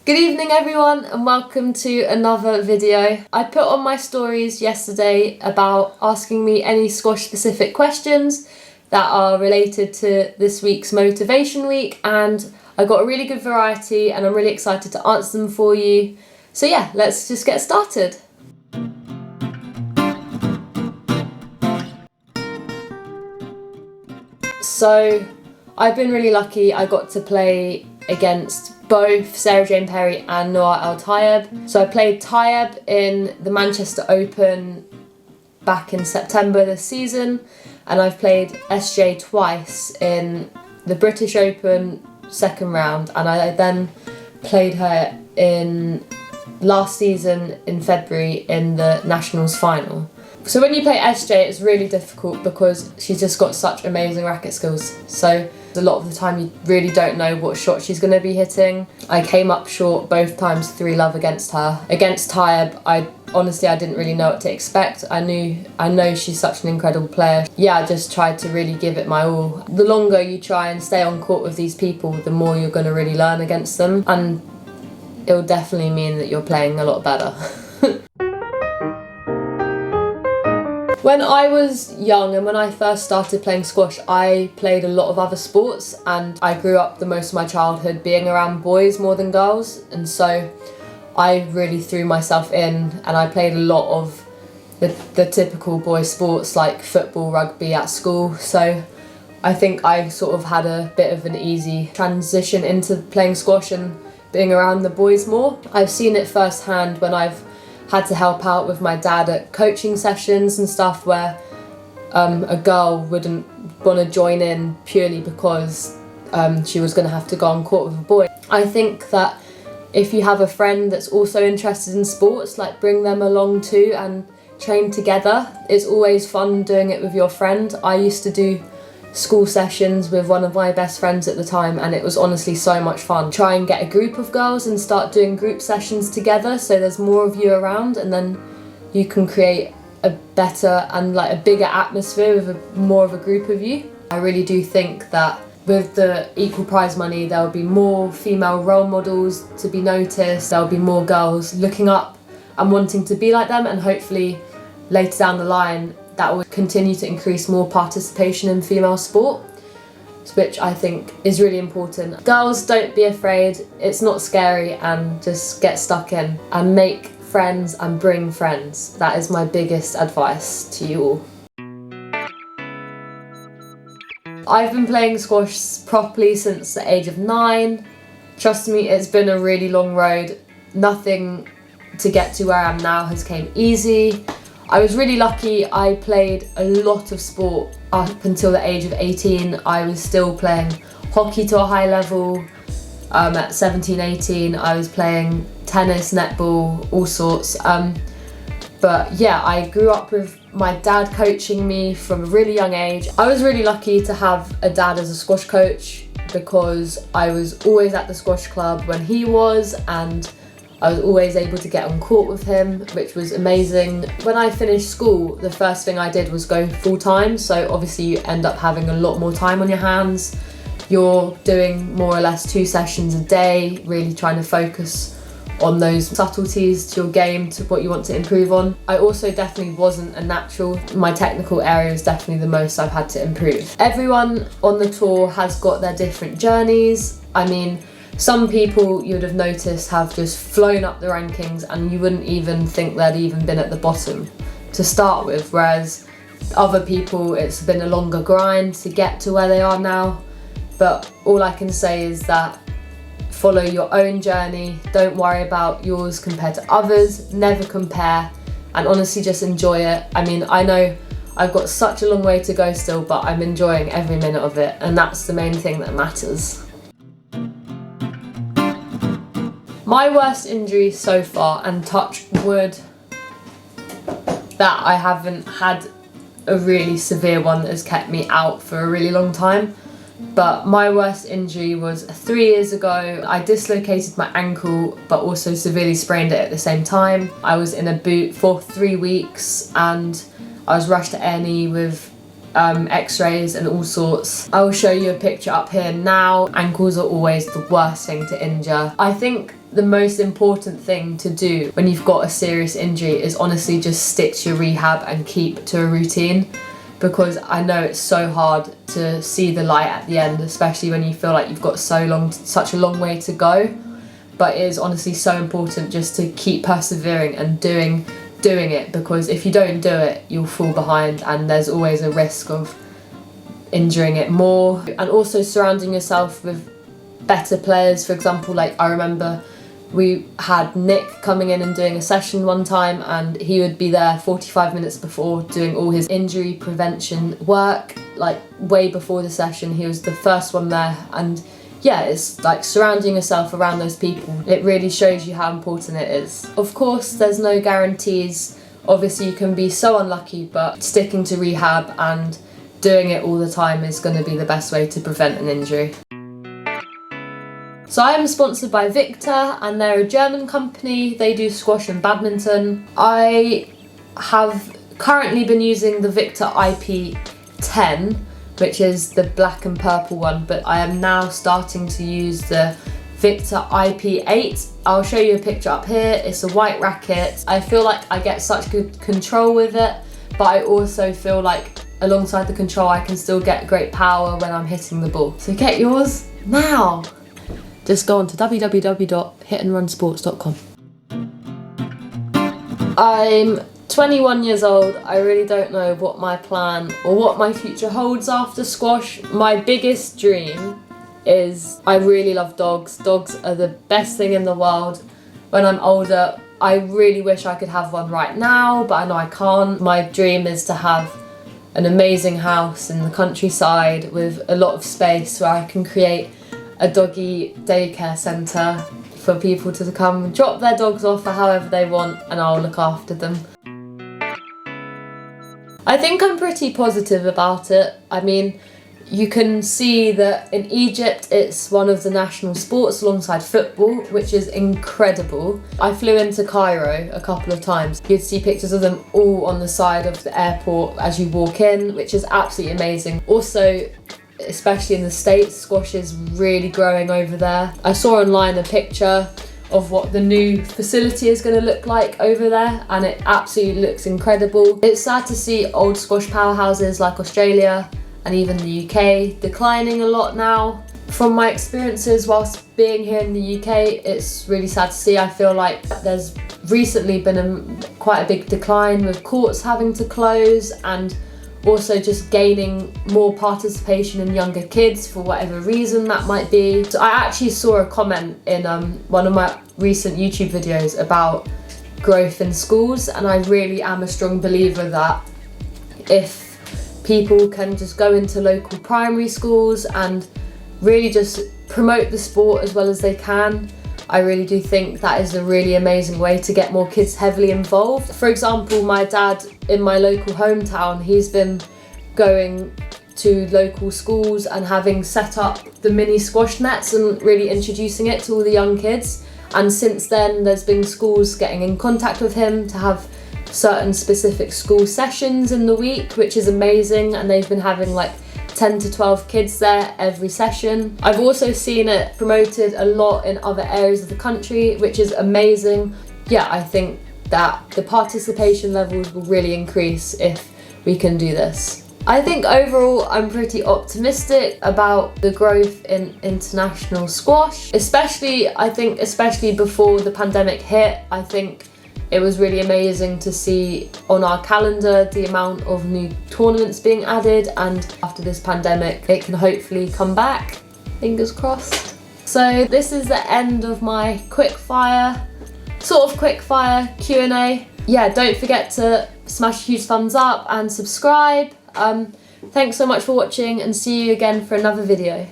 Good evening everyone and welcome to another video. I put on my stories yesterday about asking me any squash specific questions that are related to this week's motivation week, and I got a really good variety and I'm really excited to answer them for you. So yeah, let's just get started. So I've been really lucky. I got to play against both Sarah Jane Perry and Noah Al Tayeb. So I played Tayeb in the Manchester Open back in September this season, and I've played SJ twice in the British Open second round, and I then played her in last season in February in the Nationals final. So when you play SJ, it's really difficult because she's just got such amazing racket skills. So a lot of the time you really don't know what shot she's going to be hitting. I came up short both times 3-love against her. Against Tayeb, I didn't really know what to expect. I know she's such an incredible player. Yeah, I just tried to really give it my all. The longer you try and stay on court with these people, the more you're going to really learn against them, and it will definitely mean that you're playing a lot better. When I was young and when I first started playing squash, I played a lot of other sports, and I grew up the most of my childhood being around boys more than girls, and so I really threw myself in and I played a lot of the typical boy sports like football, rugby at school. So I think I sort of had a bit of an easy transition into playing squash and being around the boys more. I've seen it firsthand when I've had to help out with my dad at coaching sessions and stuff where a girl wouldn't want to join in purely because she was going to have to go on court with a boy. I think that if you have a friend that's also interested in sports, like bring them along too and train together. It's always fun doing it with your friend. I used to do school sessions with one of my best friends at the time, and it was honestly so much fun. Try and get a group of girls and start doing group sessions together so there's more of you around, and then you can create a better and like a bigger atmosphere with more of a group of you. I really do think that with the equal prize money there'll be more female role models to be noticed, there'll be more girls looking up and wanting to be like them, and hopefully later down the line that will continue to increase more participation in female sport, which I think is really important. Girls, don't be afraid, it's not scary, and just get stuck in and make friends and bring friends. That is my biggest advice to you all. I've been playing squash properly since the age of 9. Trust me, it's been a really long road. Nothing to get to where I am now has came easy. I was really lucky. I played a lot of sport up until the age of 18. I was still playing hockey to a high level. At 17, 18, I was playing tennis, netball, all sorts. But yeah, I grew up with my dad coaching me from a really young age. I was really lucky to have a dad as a squash coach because I was always at the squash club when he was, and I was always able to get on court with him, which was amazing. When I finished school, the first thing I did was go full-time, so obviously you end up having a lot more time on your hands. You're doing more or less 2 sessions a day, really trying to focus on those subtleties to your game, to what you want to improve on. I also definitely wasn't a natural. My technical area is definitely the most I've had to improve. Everyone on the tour has got their different journeys. I mean, some people you would have noticed have just flown up the rankings and you wouldn't even think they'd even been at the bottom to start with, whereas other people it's been a longer grind to get to where they are now. But all I can say is that follow your own journey, don't worry about yours compared to others, never compare, and honestly just enjoy it. I mean, I know I've got such a long way to go still, but I'm enjoying every minute of it, and that's the main thing that matters. My worst injury so far, and touch wood that I haven't had a really severe one that has kept me out for a really long time, but my worst injury was 3 years ago. I dislocated my ankle but also severely sprained it at the same time. I was in a boot for 3 weeks and I was rushed to A&E with x-rays and all sorts. I will show you a picture up here now. Ankles are always the worst thing to injure. I think the most important thing to do when you've got a serious injury is honestly just stick to your rehab and keep to a routine, because I know it's so hard to see the light at the end, especially when you feel like you've got such a long way to go. But it is honestly so important just to keep persevering and doing it, because if you don't do it, you'll fall behind and there's always a risk of injuring it more. And also surrounding yourself with better players. For example, like I remember we had Nick coming in and doing a session one time, and he would be there 45 minutes before doing all his injury prevention work. Like way before the session, he was the first one there. And yeah, it's like surrounding yourself around those people. It really shows you how important it is. Of course, there's no guarantees. Obviously, you can be so unlucky, but sticking to rehab and doing it all the time is going to be the best way to prevent an injury. So I am sponsored by Victor, and they're a German company. They do squash and badminton. I have currently been using the Victor IP10, which is the black and purple one, but I am now starting to use the Victor IP8. I'll show you a picture up here. It's a white racket. I feel like I get such good control with it, but I also feel like alongside the control I can still get great power when I'm hitting the ball. So get yours now. Just go on to www.hitandrunsports.com. I'm 21 years old. I really don't know what my plan or what my future holds after squash. My biggest dream is, I really love dogs. Dogs are the best thing in the world. When I'm older, I really wish I could have one right now, but I know I can't. My dream is to have an amazing house in the countryside with a lot of space where I can create a doggy daycare centre for people to come drop their dogs off for however they want, and I'll look after them. I think I'm pretty positive about it. I mean, you can see that in Egypt it's one of the national sports alongside football, which is incredible. I flew into Cairo a couple of times. You'd see pictures of them all on the side of the airport as you walk in, which is absolutely amazing. Also, especially in the States, squash is really growing over there. I saw online a picture of what the new facility is going to look like over there, and it absolutely looks incredible. It's sad to see old squash powerhouses like Australia and even the UK declining a lot now. From my experiences whilst being here in the UK, it's really sad to see. I feel like there's recently been quite a big decline with courts having to close, and also just gaining more participation in younger kids for whatever reason that might be. So I actually saw a comment in one of my recent YouTube videos about growth in schools, and I really am a strong believer that if people can just go into local primary schools and really just promote the sport as well as they can, I really do think that is a really amazing way to get more kids heavily involved. For example, my dad in my local hometown, he's been going to local schools and having set up the mini squash nets and really introducing it to all the young kids. And since then, there's been schools getting in contact with him to have certain specific school sessions in the week, which is amazing. And they've been having like 10 to 12 kids there every session. I've also seen it promoted a lot in other areas of the country, which is amazing. Yeah, I think that the participation levels will really increase if we can do this. I think overall I'm pretty optimistic about the growth in international squash, especially before the pandemic hit. I think it was really amazing to see on our calendar the amount of new tournaments being added, and after this pandemic it can hopefully come back, fingers crossed. So this is the end of my quickfire Q&A. Yeah, don't forget to smash a huge thumbs up and subscribe. Thanks so much for watching, and see you again for another video.